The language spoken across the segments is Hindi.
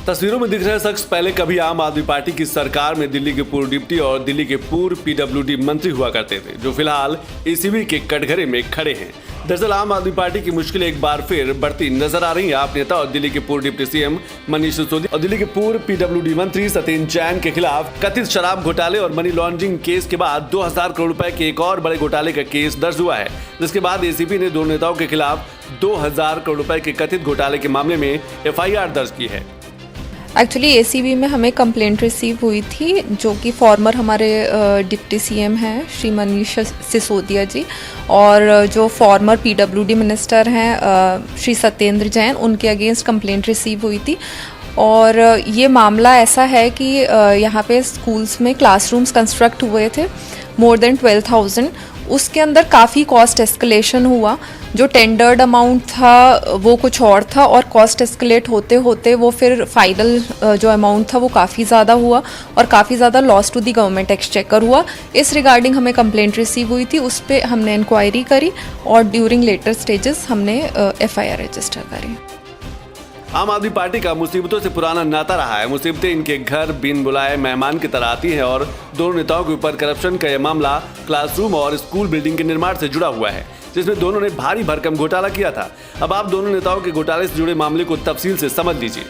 तस्वीरों में दिख रहे शख्स पहले कभी आम आदमी पार्टी की सरकार में दिल्ली के पूर्व डिप्टी और दिल्ली के पूर्व पीडब्ल्यूडी मंत्री हुआ करते थे, जो फिलहाल एसीबी के कटघरे में खड़े हैं। दरअसल आम आदमी पार्टी की मुश्किलें एक बार फिर बढ़ती नजर आ रही हैं। आप नेता और दिल्ली के पूर्व डिप्टी सीएम मनीष सिसोदिया और दिल्ली के पूर्व पीडब्ल्यूडी मंत्री सत्येंद्र जैन के खिलाफ कथित शराब घोटाले और मनी लॉन्ड्रिंग केस के बाद 2000 करोड़ रुपए के एक और बड़े घोटाले का केस दर्ज हुआ है, जिसके बाद एसीबी ने दोनों नेताओं के खिलाफ 2000 करोड़ रुपए के कथित घोटाले के मामले में एफआईआर दर्ज की है। एक्चुअली एसीबी में हमें कंप्लेंट रिसीव हुई थी, जो कि फॉर्मर हमारे डिप्टी सीएम हैं श्री मनीष सिसोदिया जी, और जो फॉर्मर पीडब्ल्यूडी मिनिस्टर हैं श्री सत्येंद्र जैन, उनके अगेंस्ट कंप्लेंट रिसीव हुई थी। और ये मामला ऐसा है कि यहाँ पे स्कूल्स में क्लासरूम्स कंस्ट्रक्ट हुए थे मोर देन 12,000। उसके अंदर काफ़ी कॉस्ट एस्केलेशन हुआ। जो टेंडर्ड अमाउंट था वो कुछ और था, और कॉस्ट एस्केलेट होते होते वो फिर फाइनल जो अमाउंट था वो काफ़ी ज़्यादा हुआ और काफ़ी ज़्यादा loss to the government exchequer हुआ। इस रिगार्डिंग हमें कंप्लेंट रिसीव हुई थी, उस पर हमने इंक्वायरी करी और ड्यूरिंग लेटर स्टेजेस हमने एफआईआर रजिस्टर करी। आम आदमी पार्टी का मुसीबतों से पुराना नाता रहा है। मुसीबतें इनके घर बिन बुलाए मेहमान की तरह आती हैं और दोनों नेताओं के ऊपर करप्शन का यह मामला क्लासरूम और स्कूल बिल्डिंग के निर्माण से जुड़ा हुआ है, जिसमें दोनों ने भारी भरकम घोटाला किया था। अब आप दोनों नेताओं के घोटाले से जुड़े मामले को तफसील से समझ लीजिए।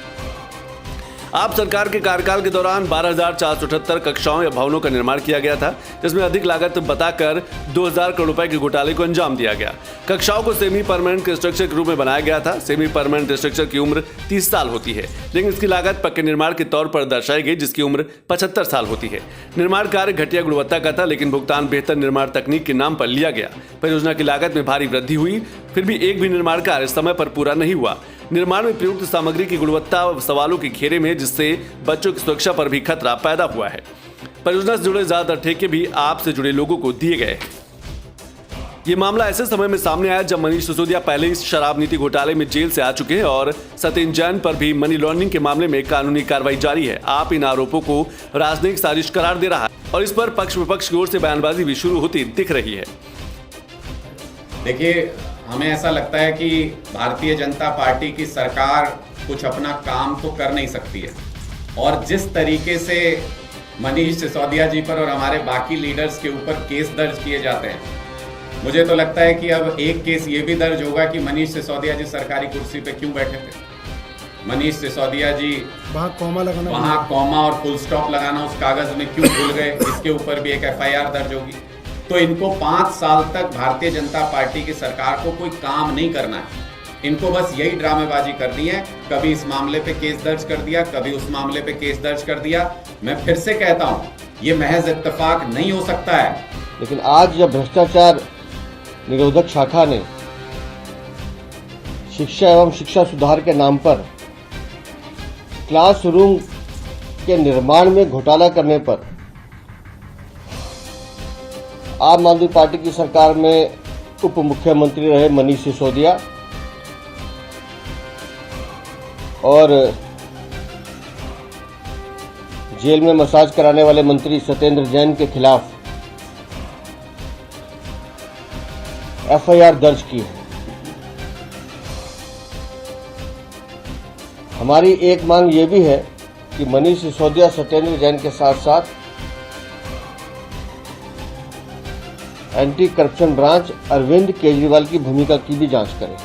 आप सरकार के कार्यकाल के दौरान 12,478 कक्षाओं या भवनों का निर्माण किया गया था, जिसमें अधिक लागत बताकर 2000 करोड़ रुपए के घोटाले को अंजाम दिया गया। कक्षाओं को सेमी परमानेंट स्ट्रक्चर के रूप में बनाया गया था। सेमी परमानेंट स्ट्रक्चर की उम्र 30 साल होती है, लेकिन इसकी लागत पक्के निर्माण के तौर पर दर्शाई गई, जिसकी उम्र 75 साल होती है। निर्माण कार्य घटिया गुणवत्ता का था, लेकिन भुगतान बेहतर निर्माण तकनीक के नाम पर लिया गया। परियोजना की लागत में भारी वृद्धि हुई, फिर भी एक भी निर्माण कार्य समय पर पूरा नहीं हुआ। निर्माण में प्रयुक्त सामग्री की गुणवत्ता सवालों के घेरे में, जिससे बच्चों की सुरक्षा पर भी खतरा पैदा हुआ है। परियोजना से जुड़े ज्यादातर ठेके भी आपसे जुड़े लोगों को दिए गए हैं। ये मामला ऐसे समय में सामने आया जब मनीष सिसोदिया पहले ही शराब नीति घोटाले में जेल से आ चुके हैं और सत्येंद्र जैन पर भी मनी लॉन्ड्रिंग के मामले में कानूनी कार्रवाई जारी है। आप इन आरोपों को राजनीतिक साजिश करार दे रहा है और इस पर पक्ष विपक्ष की ओर से बयानबाजी भी शुरू होती दिख रही है। देखिए, हमें ऐसा लगता है कि भारतीय जनता पार्टी की सरकार कुछ अपना काम तो कर नहीं सकती है, और जिस तरीके से मनीष सिसोदिया जी पर और हमारे बाकी लीडर्स के ऊपर केस दर्ज किए जाते हैं, मुझे तो लगता है कि अब एक केस ये भी दर्ज होगा कि मनीष सिसोदिया जी सरकारी कुर्सी पे क्यों बैठे थे। मनीष सिसोदिया जी वहाँ कॉमा और फुल स्टॉप लगाना उस कागज में क्यों भूल गए, इसके ऊपर भी एक एफआईआर दर्ज होगी। तो इनको 5 साल तक भारतीय जनता पार्टी की सरकार को कोई काम नहीं करना है। इनको बस यही ड्रामेबाजी करनी है। कभी इस मामले पे केस दर्ज कर दिया, कभी उस मामले पे केस दर्ज कर दिया। मैं फिर से कहता हूं, ये महज इत्तेफाक नहीं हो सकता है। लेकिन आज जब भ्रष्टाचार निरोधक शाखा ने शिक्षा एवं शिक्षा सुधार के नाम पर क्लासरूम के निर्माण में घोटाला करने पर आम आदमी पार्टी की सरकार में उप मुख्यमंत्री रहे मनीष सिसोदिया और जेल में मसाज कराने वाले मंत्री सत्येंद्र जैन के खिलाफ एफआईआर दर्ज की है। हमारी एक मांग ये भी है कि मनीष सिसोदिया सत्येंद्र जैन के साथ साथ anti corruption branch Arvind Kejriwal की भूमिका की भी जांच करें।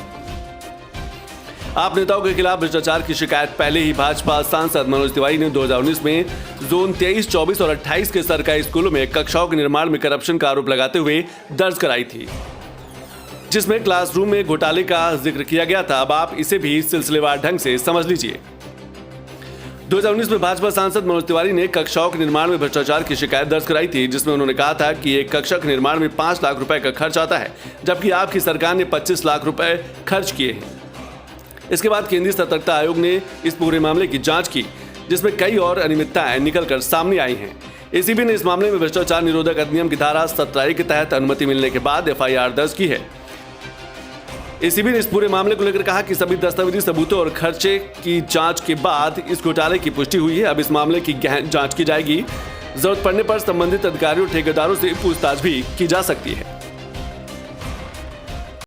आप नेताओं के खिलाफ भ्रष्टाचार की शिकायत पहले ही भाजपा सांसद मनोज तिवारी ने 2019 में जोन 23, 24 और 28 के सरकारी स्कूलों में कक्षाओं के निर्माण में करप्शन का आरोप लगाते हुए दर्ज कराई थी, जिसमें क्लासरूम में घोटाले का जिक्र किया गया था। अब आप इसे भी सिलसिलेवार ढंग से समझ लीजिए। 2019 में भाजपा सांसद मनोज तिवारी ने कक्षाओं के निर्माण में भ्रष्टाचार की शिकायत दर्ज कराई थी, जिसमें उन्होंने कहा था कि एक कक्षा के निर्माण में 5 लाख रुपए का खर्च आता है, जबकि आपकी सरकार ने 25 लाख रुपए खर्च किए हैं। इसके बाद केंद्रीय सतर्कता आयोग ने इस पूरे मामले की जांच की, जिसमें कई और अनियमितताएं निकलकर सामने आई हैं। एसीबी ने इस मामले में भ्रष्टाचार निरोधक अधिनियम की धारा 17 के तहत अनुमति मिलने के बाद एफआईआर दर्ज की है। एसीबी ने इस पूरे मामले को लेकर कहा कि सभी दस्तावेजी सबूतों और खर्चे की जांच के बाद इस घोटाले की पुष्टि हुई है। अब इस मामले की गहन जांच की जाएगी। जरूरत पड़ने पर संबंधित अधिकारियों और ठेकेदारों से पूछताछ भी की जा सकती है।